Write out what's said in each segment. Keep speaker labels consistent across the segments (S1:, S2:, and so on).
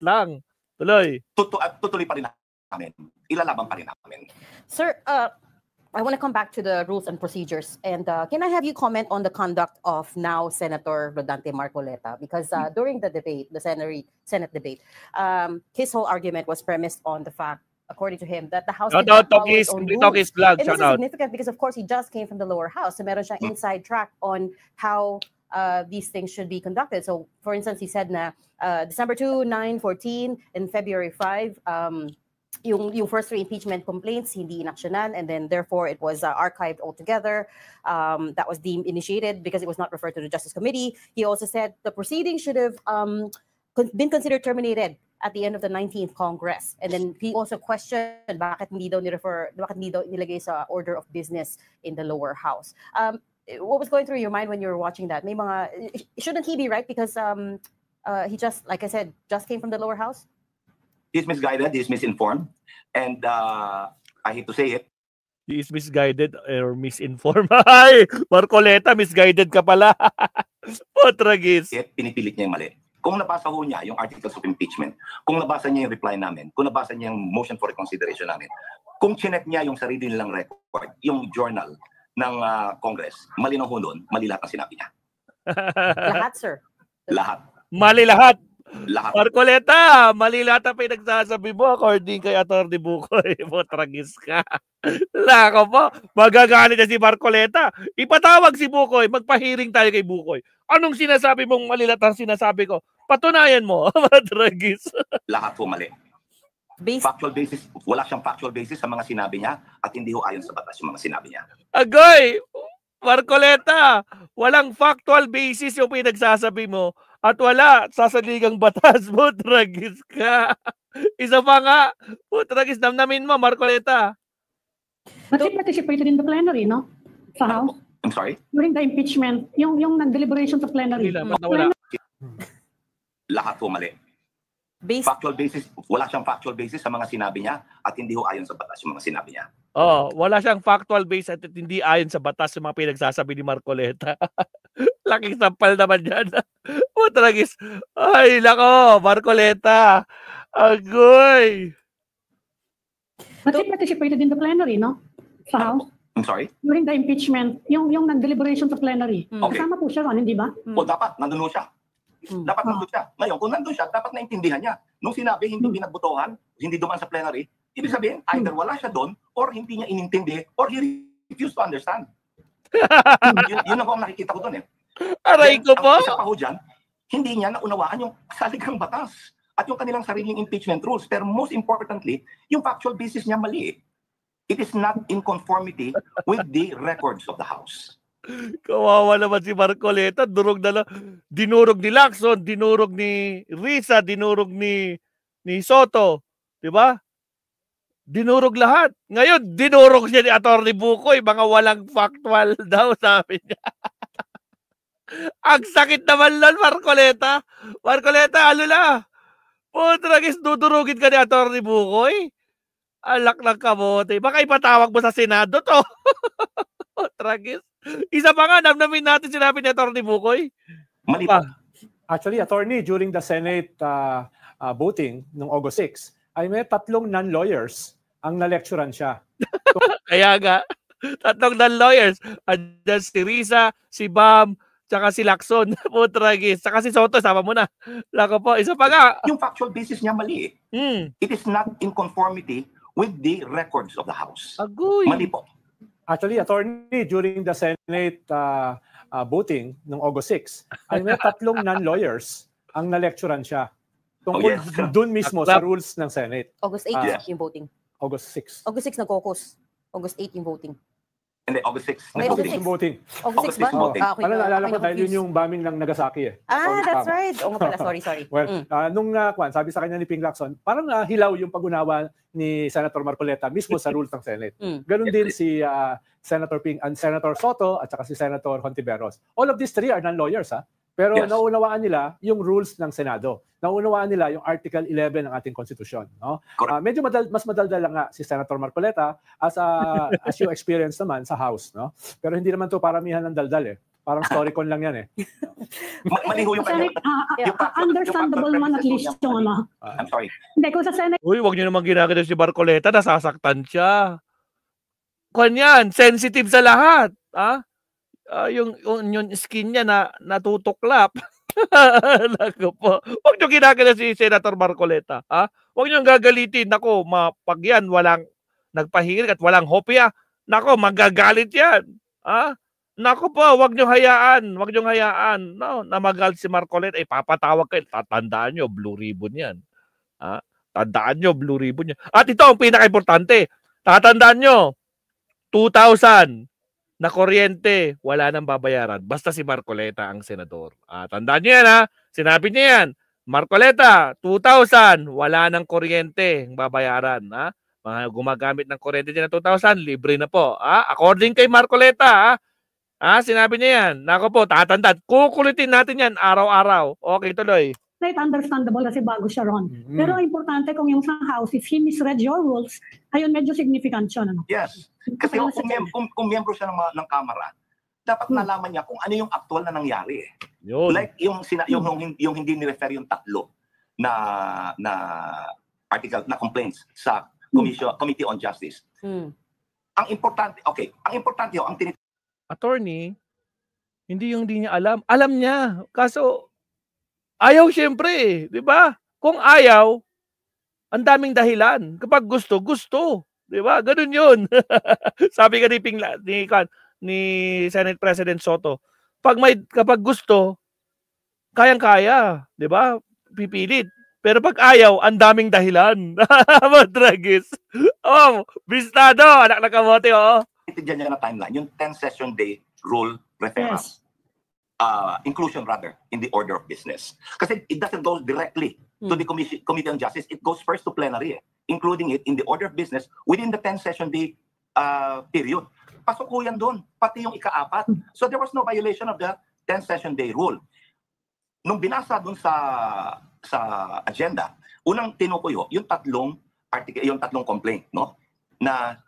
S1: lang. Tuloy.
S2: Tutuloy pa rin namin. Ilalaban pa rin namin.
S3: Sir, I want to come back to the rules and procedures. And can I have you comment on the conduct of now Senator Rodante Marcoleta? Because during the debate, the Senate debate, his whole argument was premised on the fact, according to him, that the House did not follow its own rules. And this is significant because, of course, he just came from the lower house. So meron siyang inside track on how these things should be conducted. So, for instance, he said na December 2, 9, 14, and February 5, yung first 3 impeachment complaints hindi inaksyonan, and then therefore it was archived altogether. That was deemed initiated because it was not referred to the Justice Committee. He also said the proceedings should have been considered terminated at the end of the 19th Congress. And then he also questioned bakit hindi daw nilagay sa order of business in the lower house. What was going through your mind when you were watching that? May mga, shouldn't he be right because he just, like I said, just came from the lower house?
S2: He's misguided, he's misinformed, and I hate to say it.
S1: He is misguided or misinformed. Ay, Marcoleta, misguided ka pala. Potragis.
S2: Pinipilit niya yung mali. Kung nabasa ho niya yung articles of impeachment, kung nabasa niya yung reply namin, kung nabasa niya yung motion for reconsideration namin, kung chinek niya yung sarili nilang record, yung journal ng Congress, mali na ho nun, mali lahat ang sinabi niya.
S3: Lahat, sir.
S2: Lahat.
S1: Mali lahat.
S2: Lahat.
S1: Marcoleta, mali lahat ang pinagsasabi mo according kay Atty. Bukoy. Potragis ka. Lako po, magagalit na si Marcoleta. Ipatawag si Bukoy, magpahiring tayo kay Bukoy. Anong sinasabi mong mali lahat ang sinasabi ko? Patunayan mo. Potragis.
S2: Lahat po mali. Factual basis, wala siyang factual basis sa mga sinabi niya at hindi ho ayon sa batas yung mga sinabi niya.
S1: Agoy! Marcoleta, walang factual basis yung pinagsasabi mo at wala sasaligang batas. Potragis ka. Isa pa nga. Potragis, damnamin mo, Marcoleta.
S4: But he participated in the plenary, no? Sa House?
S2: I'm sorry?
S4: During the impeachment, yung nag-deliberation sa plenary.
S2: Lahat po mali. Factual basis, wala siyang factual basis sa mga sinabi niya at hindi ho ayon sa batas yung mga sinabi niya.
S1: Wala siyang factual basis at hindi ayon sa batas yung mga pinagsasabi ni Marcoleta. Laking sampal naman yan. Potragis. Ay, nako, Marcoleta. Agoy.
S4: But he participated in the plenary, no? Sa House?
S2: I'm sorry?
S4: During the impeachment, yung nag-deliberation sa plenary.
S2: Okay.
S4: Kasama po siya ron, hindi ba?
S2: O dapat, nandun ho siya. Dapat nandun siya. Ngayon, kung nandun siya, dapat naintindihan niya. Nung sinabi, hindi pinagbutuhan, hindi dumaan sa plenary, ibig sabihin, either wala siya doon, or hindi niya inintindi, or he refused to understand. Yun ako ang nakikita ko doon eh.
S1: Aray ko po!
S2: Ang isa pa ho dyan, hindi niya naunawaan yung saligang batas at yung kanilang sariling impeachment rules. Pero most importantly, yung factual basis niya mali. It is not in conformity with the records of the House.
S1: Kawawa naman si Marcoleta. Durog na lang. Dinurog ni Lacson, dinurog ni Risa, dinurog ni Soto. Diba? Dinurog lahat. Ngayon, dinurog siya ni Atty. Bukoy. Mga walang factual daw, sabi niya. Ang sakit naman lang, Marcoleta. Marcoleta, alula. Potragis, dudurugin ka ni Atty. Bukoy. Alak ng kamote. Baka ipatawag mo sa Senado to. Potragis. Isa pa nga, namnamin natin sinabi ni Atty. Bukoy.
S2: Mali pa.
S5: Actually, attorney, during the Senate voting noong August 6, ay may 3 non-lawyers ang na-lecturean siya. So,
S1: kaya nga, 3 non-lawyers. Andyan si Risa, si Bam, tsaka si Lacson. Potragis. Tsaka si Soto, sama mo na. Lako po, isa pa nga.
S2: Yung factual basis niya mali. It is not in conformity with the records of the House.
S1: Agoy.
S2: Mali po.
S5: Actually, attorney, during the Senate voting noong August 6, ay may 3 non-lawyers ang na-lecturean siya. Tungkol doon mismo sa rules ng Senate.
S3: August 8 yung voting.
S5: August 6.
S3: August 6 nag-caucus. August 8 yung voting.
S2: Hindi, August 6.
S3: August 6
S5: yung voting.
S3: August 6 ba?
S5: Ano, naalala ko dahil yun yung bombing ng Nagasaki eh.
S3: That's right. Oo nga pala, sorry.
S5: Well, nung sabi sa kanya ni Ping Lacson, parang hilaw yung pag-unawa ni Senator Marcoleta mismo sa rules ng Senate. Ganon din si Senator Ping and Senator Soto at saka si Senator Hontiveros. All of these 3 are non-lawyers Pero naunawaan nila yung rules ng Senado. Naunawaan nila yung Article 11 ng ating konstitusyon. No? Medyo mas madaldal lang nga si Senator Marcoleta as you experience naman sa House. No? Pero hindi naman to paramihan ng daldal eh. Parang storycon lang yan eh.
S2: Maliho yung
S4: Senate, understandable man at least yung ano.
S2: I'm sorry.
S4: Hindi, kung sa Senate,
S1: Uy, wag niyo naman ginagano si Marcoleta, nasasaktan siya. Kwan yan, sensitive sa lahat. Yung skin niya na natutuklap. Naku po. Wag niyo ginagano si Senator Marcoleta. Wag niyo gagalitin. Nako, pag yan walang nagpahirit at walang hopya, nako, magagalit yan. Nako po, wag niyo hayaan. Wag niyo hayaan. No, na magalit si Marcoleta. Papatawag kayo. Tatandaan niyo, blue ribbon yan. Tandaan nyo, blue ribbon nyo. At ito ang pinaka-importante. Tatandaan nyo, 2,000 na kuryente, wala nang babayaran. Basta si Marcoleta ang senador. Tandaan nyo yan, Sinabi niya yan. Marcoleta, 2,000, wala nang kuryente ang babayaran. Mga gumagamit ng kuryente dyan na 2,000, libre na po. According kay Marcoleta, sinabi niya yan. Nako po, tatandaan. Kukulitin natin yan araw-araw. Okay, tuloy.
S4: understandable kasi bago siya ron. Pero importante kung yung sa House, if he misread your rules, ayun medyo significant siya. Ano?
S2: Yes. Kasi kung miyembro siya ng Kamara, dapat nalaman niya kung ano yung actual na nangyari.
S1: Yun.
S2: Like yung hindi ni-refer yung tatlo na article na complaints sa Committee on Justice. Ang importante yung
S1: Attorney, hindi niya alam. Alam niya. Kaso, ayaw siyempre. Di ba? Kung ayaw, ang daming dahilan. Kapag gusto, gusto. Di ba? Ganun yun. Sabi ka ni Senate President Soto, kapag gusto, kayang-kaya. Di ba? Pipilit. Pero pag ayaw, ang daming dahilan. Madragis. Bistado. Anak na kamote,
S2: Diyan niya na timeline, yung 10-session day rule referral.
S4: Yes.
S2: Inclusion rather, in the order of business. Kasi it doesn't go directly to the Committee on Justice. It goes first to plenary, including it in the order of business within the 10-session day period. Pasok ko yan doon, pati yung ika-4. So there was no violation of the 10-session day rule. Nung binasa doon sa agenda, unang tinukuyo yung tatlong complaint, no? Na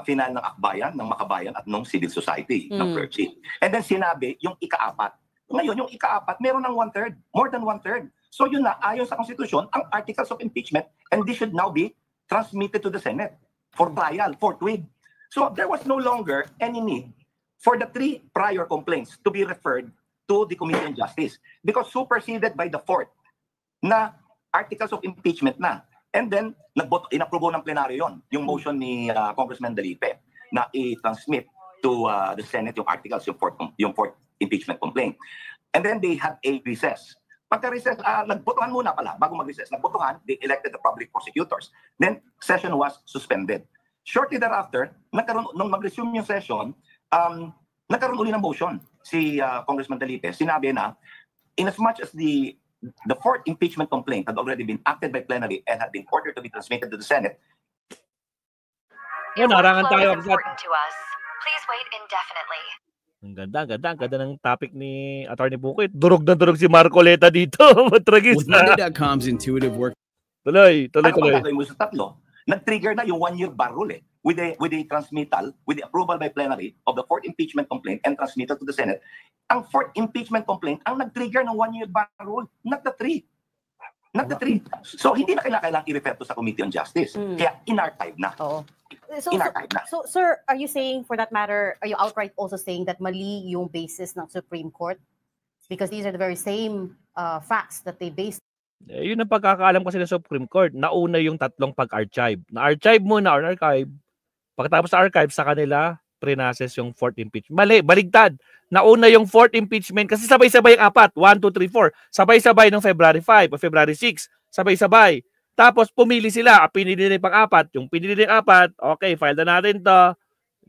S2: final ng akbayan, ng makabayan at ng civil society, ng clergy. And then sinabi yung ika-4. Ngayon, yung ika-4, meron ng 1/3, more than 1/3. So yun na, ayon sa Constitution, ang articles of impeachment, and this should now be transmitted to the Senate for trial, forthwith. So there was no longer any need for the 3 prior complaints to be referred to the Committee on Justice because superseded by the 4th na articles of impeachment na. And then, inapprobo ng plenaryo yon, yung motion ni Congressman Dalipe na i-transmit to the Senate yung articles, yung fourth impeachment complaint. And then they had a recess. Pagka-recess, nagbotohan muna pala, bago mag-recess. Nagbotohan, they elected the public prosecutors. Then, session was suspended. Shortly thereafter, nung mag-resume yung session, nagkaroon uli ng motion si Congressman Dalipe. Sinabi na, in as much as the 4th impeachment complaint had already been acted by plenary and had been ordered to be transmitted to the Senate.
S1: Narangan tayo.
S6: Please wait indefinitely.
S1: Ang ganda ng topic ni Attorney Bukit. Durog na durog si Marcoleta dito. Matragis
S7: With
S1: na.
S7: Monday.com's intuitive work.
S1: Tuloy.
S2: Ano kung gagawin mo sa tatlo? Nag-trigger na yung 1-year bar rule with the transmittal, with the approval by plenary of the 4th impeachment complaint and transmittal to the Senate. Ang 4th impeachment complaint ang nag-trigger ng 1-year bar rule, not the 3. Not the 3. So hindi na kailangan i-refer to sa Committee on Justice. Kaya in-archive na.
S3: So, sir, are you saying, for that matter, are you outright also saying that mali yung basis ng Supreme Court? Because these are the very same facts that they based.
S1: Yun ang pagkakaalam kasi ng Supreme Court. Nauna yung tatlong pag-archive. Na-archive muna or archive. Pagkatapos sa archive, sa kanila, pre-process yung 4th impeachment. Mali, baligtad. Nauna yung 4th impeachment kasi sabay-sabay yung 4. 1, 2, 3, 4. Sabay-sabay ng February 5 o February 6. Sabay-sabay. Tapos pumili sila. Pinili nila yung pang-4. Yung pinili nila yung 4, okay, file na natin to.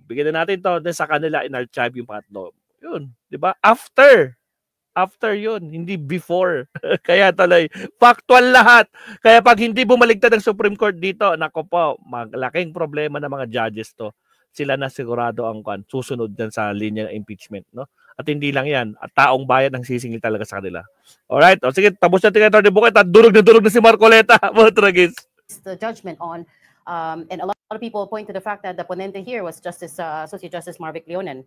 S1: Bigyan na natin to. Then sa kanila, in-archive yung pangatlo. Yun. Diba? After yun, hindi before. Kaya tuloy, factual lahat. Kaya pag hindi bumaligtad ng Supreme Court dito, nako po, malaking problema ng mga judges to. Sila na sigurado ang susunod dyan sa linya ng impeachment, no? At hindi lang yan, at taong bayan ang sisingil talaga sa kanila. Alright, o sige, tapos natin ito ni Bukit at durog na si Marcoleta. Matragis.
S3: The judgment on, and a lot of people point to the fact that the ponente here was Associate Justice Marvic Leonen.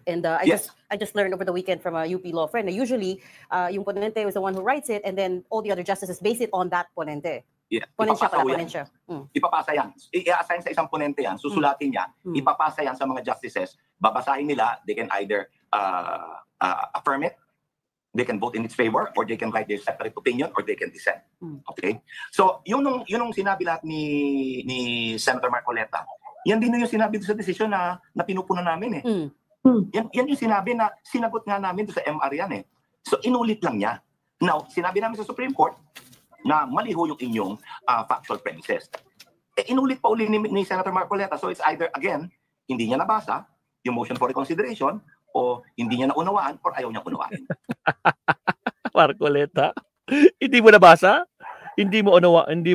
S3: And
S2: Yes.
S3: I just learned over the weekend from a UP law friend na usually yung ponente was the one who writes it, and then all the other justices base it on that ponente.
S2: Yeah.
S3: Ponensya
S2: Ipapasa
S3: pala,
S2: yan.
S3: ponensya.
S2: Ipapasa yan. I-assign sa isang ponente yan, susulatin niya, ipapasa yan sa mga justices, babasahin nila, they can either affirm it, they can vote in its favor, or they can write their separate opinion, or they can dissent. Okay? So, yun nung sinabi lahat ni Senator Marcoleta, yan din yung sinabi sa desisyon na pinupunan namin eh. Yan yung sinabi na sinagot nga namin sa MR yan eh. So, inulit lang niya. Now, sinabi namin sa Supreme Court na mali ho yung inyong factual premises. Inulit pa uli ni Senator Marcoleta. So, it's either, again, hindi niya nabasa yung motion for reconsideration, o hindi niya naunawaan, or ayaw niya unawain.
S1: Marcoleta, hindi mo nabasa? Hindi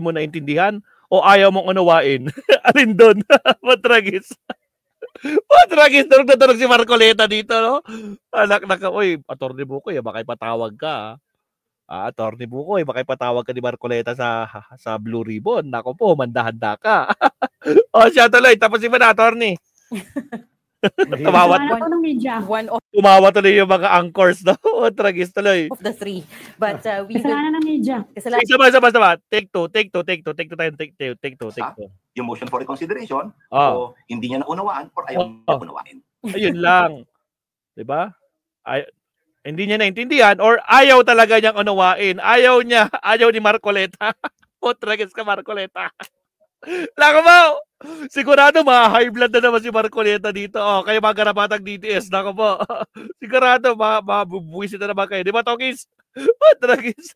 S1: mo naintindihan? O ayaw mong unawain? Alin doon? Matragis. Matragis, durog na durog si Marcoleta dito, no? Anak na ka, oy, Atty. Bukoy, baka ipatawag ka. Atty. Bukoy, baka ipatawag ka ni Marcoleta sa Blue Ribbon. Nako po, mandahanda ka. O, siya tuloy. Tapos iba na, attorney. Tumawa
S4: ng media.
S3: One
S1: tuloy yung mga anchors, no? Tragis tuloy.
S3: of the three. But we
S4: Kasalanan ng media.
S1: Sama. Take two tayo. Take two.
S2: Yung motion for reconsideration,
S1: Oh.
S2: o hindi niya naunawaan, or ayaw niya unawain.
S1: Ayun lang. 'Di ba? Hindi niya naintindihan or ayaw talaga niyang unawain. Ayaw ni Marcoleta. Tragis ka, Marcoleta. Lako mo! Sigurado high blood na naman si Marcoleta dito. Kayo mga karapatang DTS. Nako po. Sigurado mabubuwisit na naman kayo. Di ba, Tokis? Tragis.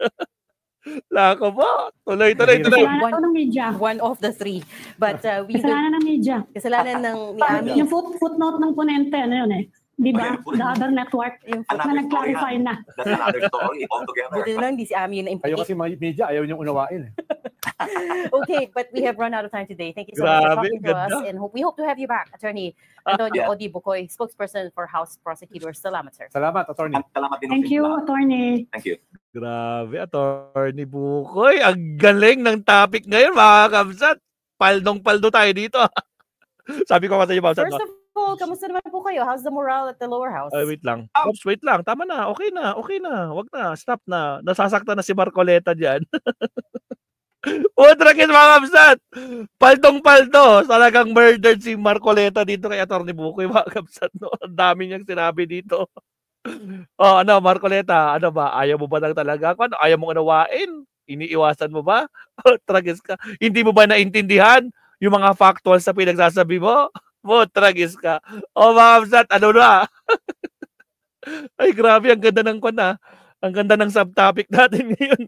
S1: Lako po. Tuloy.
S4: Kasalanan ng media.
S3: one of the three. But
S4: Kasalanan ng media.
S3: kasalanan ng ni Ami.
S4: Yung footnote ng ponente, ano yun eh. Di ba? The other network
S3: Yung
S4: na nag-clarify na.
S2: That's another story altogether.
S3: buti na lang hindi si Ami yung
S5: Kayo
S3: na-implicate.
S5: kasi mga media, ayaw niyong unawain.
S3: Okay, but we have run out of time today. Thank you so much for
S1: Grabe,
S3: talking to us,
S1: ganda.
S3: and we hope to have you back, Attorney Antonio
S2: Yeah.
S3: Odi Bukoy, spokesperson for House Prosecutors. Salamat, sir.
S5: Salamat, attorney.
S2: Salamat din.
S4: Thank you, attorney.
S2: Thank you.
S1: Grabe, Atty. Bukoy. Ang galing ng topic ngayon, mga kabsat. Paldong-paldo tayo dito. Sabi ko kasi yung kabsat.
S3: First of all, kamusta naman po kayo? How's the morale at the lower house?
S1: Wait lang. Oops, wait lang. Tama na. Okay na. Wag na. Stop na. Nasasaktan na si Marcoleta dyan. Tragis, mga kabsat. Paldong-paldo. Talagang murdered si Marcoleta dito kay Atty. Bukoy, mga kabsat. No? Ang dami niyang sinabi dito. Marcoleta, ano ba? Ayaw mo ba lang talaga? Ayaw mo unawain? Iniiwasan mo ba? Tragis ka. Hindi mo ba naintindihan yung mga factuals sa pinagsasabi mo? Tragis ka. Mga kabsat, ano na? Ay, grabe. Ang ganda ng Ang ganda ng subtopic natin ngayon.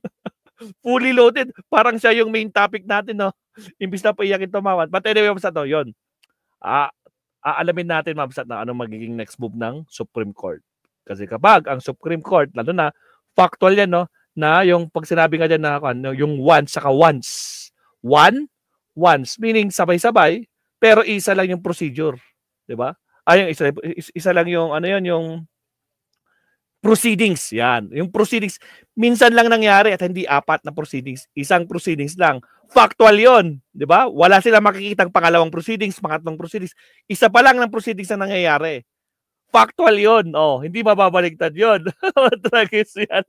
S1: Fully loaded. Parang siya yung main topic natin, no? Imbis na paiyakin tumawan. But anyway, kabsat, yun. Aalamin natin, kabsat, na anong magiging next move ng Supreme Court. Kasi kapag ang Supreme Court, lalo na, factual yan, no? Na yung pag sinabi nga dyan na, yung once, saka once. Once, meaning sabay-sabay, pero isa lang yung procedure. Diba? Yung isa lang yung, yung proceedings. Yan. Yung proceedings, minsan lang nangyari at hindi apat na proceedings. Isang proceedings lang. Factual yon, diba? Wala silang makikitang pangalawang proceedings, pangatlong proceedings. Isa pa lang ng proceedings na nangyayari. Factual yun. Hindi mababaliktad yun. Tragis yan.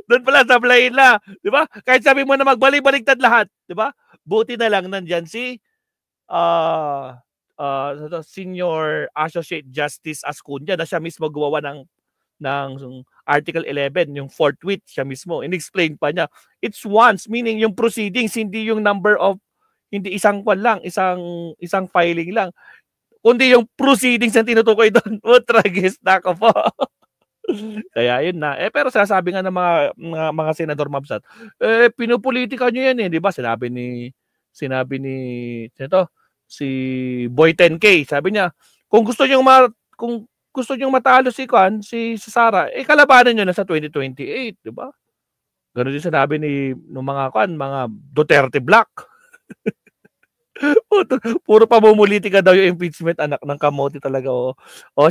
S1: Doon pala sa na. Di ba? Kahit sabi mo na magbalik-baliktad lahat. Di ba? Buti na lang nandyan si Senior Associate Justice Ascundia na siya mismo gumawa ng Article 11, yung fourth tweet siya mismo. In-explain pa niya. It's once, meaning yung proceedings, hindi yung number of, hindi isang lang, isang filing lang. Kundi yung proceedings ang tinutukoy doon. Tragis na ako po. Kaya yun na. Pero sinasabi nga ng mga senador, mabsat, pinupolitika nyo yan, di ba? Sinabi ni si Boy 10K, sabi niya, kung gusto nyo matalo si Sara, kalabanan nyo na sa 2028, di ba? Ganun din sinabi ng mga Duterte Black. Puro pamumulitika daw yung impeachment, anak ng kamote talaga.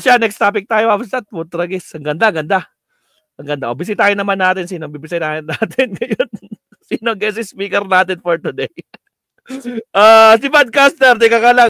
S1: Siya, next topic tayo, mabsat. Tragis. Ang ganda. Bisitahin naman natin sino bibisitahin natin ngayon. Sino guest speaker natin for today? Si podcaster, teka ka lang.